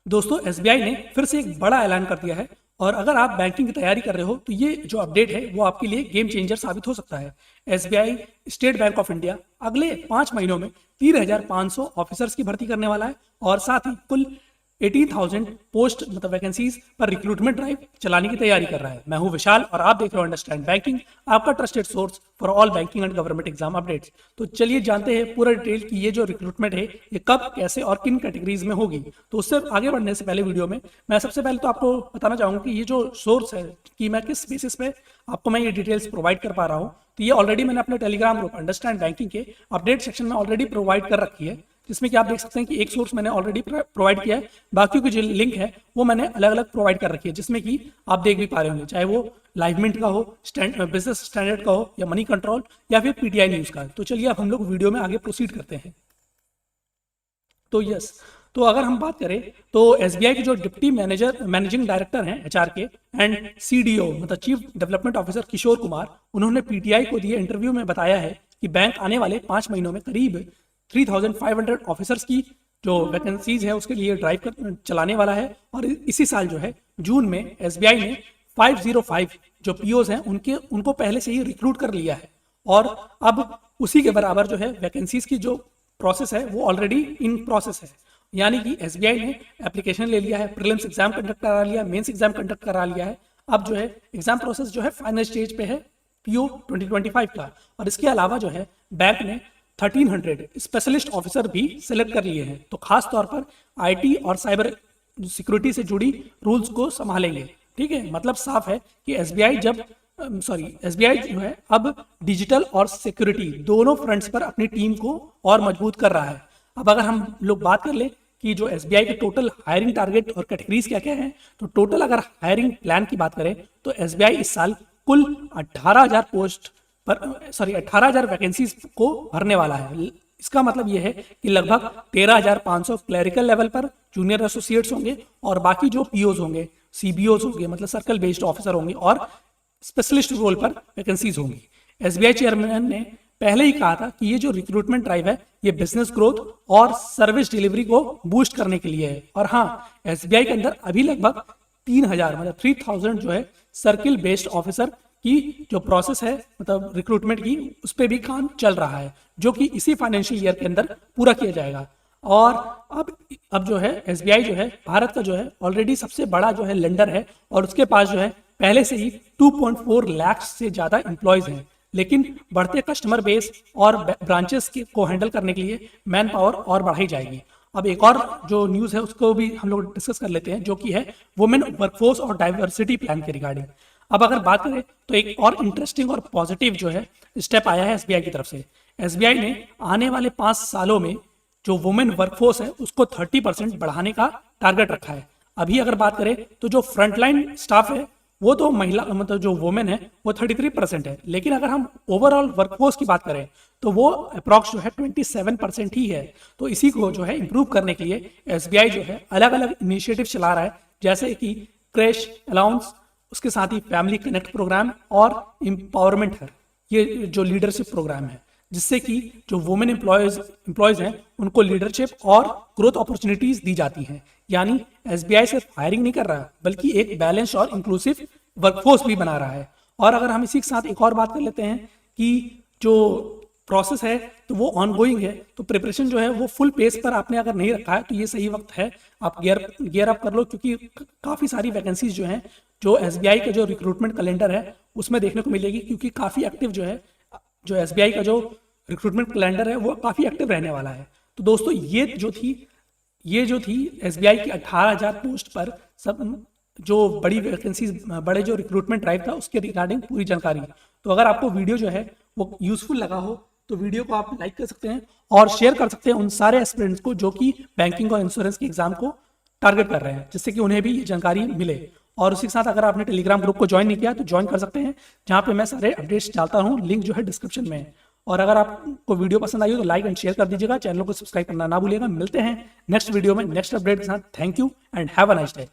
दोस्तों एसबीआई ने फिर से एक बड़ा ऐलान कर दिया है और अगर आप बैंकिंग की तैयारी कर रहे हो तो ये जो अपडेट है वो आपके लिए गेम चेंजर साबित हो सकता है। SBI state bank of India अगले 5 महीनों में 3,500 ऑफिसर्स की भर्ती करने वाला है और साथ ही कुल 18,000 पोस्ट मतलब वैकेंसीज पर रिक्रूटमेंट ड्राइव चलाने की तैयारी कर रहा है। मैं हूं विशाल और आप देख रहे हो अंडरस्टैंड बैंकिंग, आपका trusted source for all banking and government exam updates. तो चलिए जानते हैं पूरा डिटेल कि ये जो रिक्रूटमेंट है ये कब, कैसे और किन कैटेगरीज में होगी। तो उससे आगे बढ़ने से पहले वीडियो में मैं सबसे पहले तो आपको बताना चाहूंगा कि ये जो सोर्स है कि मैं किस बेसिस पे आपको मैं ये डिटेल्स प्रोवाइड कर पा रहा हूँ। तो ये ऑलरेडी मैंने अपने टेलीग्राम ग्रुप अंडरस्टैंड बैंकिंग के अपडेट सेक्शन में ऑलरेडी प्रोवाइड कर रखी है, जिसमें कि आप देख सकते हैं कि एक सोर्स मैंने ऑलरेडी प्रोवाइड किया है, बाकी की जो लिंक है वो मैंने अलग अलग प्रोवाइड कर रखी है, जिसमें कि आप देख भी पा रहे होंगे, चाहे वो लाइवमिंट का हो, बिजनेस स्टैंडर्ड का हो, या मनी कंट्रोल, या फिर पीटीआई न्यूज का। तो चलिए अब हम लोग वीडियो में आगे प्रोसीड करते हैं। तो अगर हम बात करें तो एसबीआई के जो डिप्टी मैनेजिंग डायरेक्टर हैं एचआर के एंड सीडीओ मतलब chief development officer Kishore Kumar, उन्होंने पीटीआई को दिए इंटरव्यू में बताया है कि बैंक आने वाले 5 महीनों में करीब 3,500 ऑफिसर्स की जो वैकेंसीज है उसके लिए ड्राइव चलाने वाला है। और इसी साल जो है जून में एसबीआई ने 505 जो पीओज हैं उनको पहले से ही रिक्रूट कर लिया है और अब उसी के बराबर जो है वैकेंसीज की जो प्रोसेस है वो ऑलरेडी इन प्रोसेस है। यानी कि एसबीआई ने एप्लीकेशन ले लिया है, प्रीलिम्स एग्जाम कंडक्ट करा लिया, मेंस एग्जाम कंडक्ट करा लिया है। अब जो है एग्जाम प्रोसेस जो है फाइनल स्टेज पे है पीओ 2025 का। और इसके अलावा जो है बैंक ने 1300 स्पेशलिस्ट ऑफिसर भी सिलेक्ट कर लिए हैं, तो खास तौर पर आईटी और साइबर सिक्योरिटी से जुड़ी रूल्स को संभालेंगे। ठीक है, मतलब साफ है कि एसबीआई जो है अब डिजिटल और सिक्योरिटी दोनों फ्रंट्स पर अपनी टीम को और मजबूत कर रहा है। अब अगर हम लोग बात कर लें कि जो एसबीआई के टोटल हायरिंग टारगेट और कैटेगरीज क्या क्या हैं, तो टोटल अगर हायरिंग प्लान की बात करें तो एसबीआई इस साल कुल 18,000 वैकेंसीज को भरने वाला है। इसका मतलब यह है कि लगभग 13,500 क्लरिकल लेवल पर जूनियर एसोसिएट्स होंगे और बाकी जो पीओज होंगे, सीबीओज होंगे मतलब सर्कल बेस्ड ऑफिसर होंगे और स्पेशलिस्ट रोल पर वैकेंसीज होंगी। एसबीआई चेयरमैन ने पहले ही कहा था कि ये जो रिक्रूटमेंट ड्राइव है ये बिजनेस ग्रोथ और सर्विस डिलीवरी को बूस्ट करने के लिए है। और हाँ, एसबीआई के अंदर अभी लगभग 3,000 मतलब 3,000 जो है सर्किल बेस्ड ऑफिसर की जो प्रोसेस है मतलब रिक्रूटमेंट की उस पर भी काम चल रहा है, जो कि इसी फाइनेंशियल ईयर के अंदर पूरा किया जाएगा। और अब जो है एसबीआई जो है भारत का जो है ऑलरेडी सबसे बड़ा जो है लेंडर है और उसके पास जो है पहले से ही 2.4 लाख से ज्यादा एम्प्लॉयज हैं। लेकिन बढ़ते कस्टमर बेस और ब्रांचेस को हैंडल करने के लिए मैन पावर और बढ़ाई जाएगी। अब एक और जो न्यूज़ है उसको भी हम लोग डिस्कस कर लेते हैं, जो कि है वुमेन वर्कफोर्स और डाइवर्सिटी प्लान के रिगार्डिंग। अब अगर बात करें तो एक और इंटरेस्टिंग और पॉजिटिव जो है स्टेप आया है एसबीआई की तरफ से। एसबीआई ने आने वाले 5 सालों में जो वुमेन वर्कफोर्स है उसको 30% बढ़ाने का टारगेट रखा है। अभी अगर बात करें तो जो फ्रंटलाइन स्टाफ है वो तो महिला मतलब जो वुमेन है वो 33% है, लेकिन अगर हम ओवरऑल वर्कफोर्स की बात करें तो वो अप्रॉक्स जो है 27% ही है। तो इसी को जो है इम्प्रूव करने के लिए एसबीआई जो है अलग अलग इनिशिएटिव चला रहा है, जैसे कि क्रैश अलाउंस, उसके साथ ही फैमिली कनेक्ट प्रोग्राम और एम्पावरमेंट है, ये जो लीडरशिप प्रोग्राम है, जिससे कि जो वुमेन एम्प्लॉयज हैं उनको लीडरशिप और ग्रोथ अपॉर्चुनिटीज दी जाती हैं। यानी एसबीआई सिर्फ हायरिंग नहीं कर रहा बल्कि एक बैलेंस और इंक्लूसिव वर्कफोर्स भी बना रहा है। और अगर हम इसी के साथ एक और बात कर लेते हैं कि जो प्रोसेस है तो वो ऑनगोइंग है, तो प्रिपरेशन जो है वो फुल पेस पर आपने अगर नहीं रखा है तो ये सही वक्त है आप गियर अप कर लो, क्योंकि काफ़ी सारी वैकेंसीज जो हैं जो एसबीआई का जो रिक्रूटमेंट कैलेंडर है उसमें देखने को मिलेगी, क्योंकि काफ़ी एक्टिव जो है जो एसबीआई का जो रिक्रूटमेंट कैलेंडर है वो काफ़ी एक्टिव रहने वाला है। तो दोस्तों ये जो थी एसबीआई की 18,000 पोस्ट पर सब जो बड़ी वैकेंसीज, बड़े जो रिक्रूटमेंट ड्राइव था उसके रिगार्डिंग पूरी जानकारी। तो अगर आपको वीडियो जो है वो यूजफुल लगा हो तो वीडियो को आप लाइक कर सकते हैं और शेयर कर सकते हैं उन सारे एस्पिरेंट्स को जो कि बैंकिंग और इंश्योरेंस के एग्जाम को टारगेट कर रहे हैं, जिससे कि उन्हें भी ये जानकारी मिले। और उसी के साथ अगर आपने टेलीग्राम ग्रुप को ज्वाइन नहीं किया तो ज्वाइन कर सकते हैं, जहाँ पे मैं सारे अपडेट्स डालता हूँ, लिंक जो है डिस्क्रिप्शन में है। और अगर आपको वीडियो पसंद आई हो तो लाइक एंड शेयर कर दीजिएगा, चैनल को सब्सक्राइब करना ना भूलिएगा। मिलते हैं नेक्स्ट वीडियो में नेक्स्ट अपडेट के साथ। Thank you and have a nice day.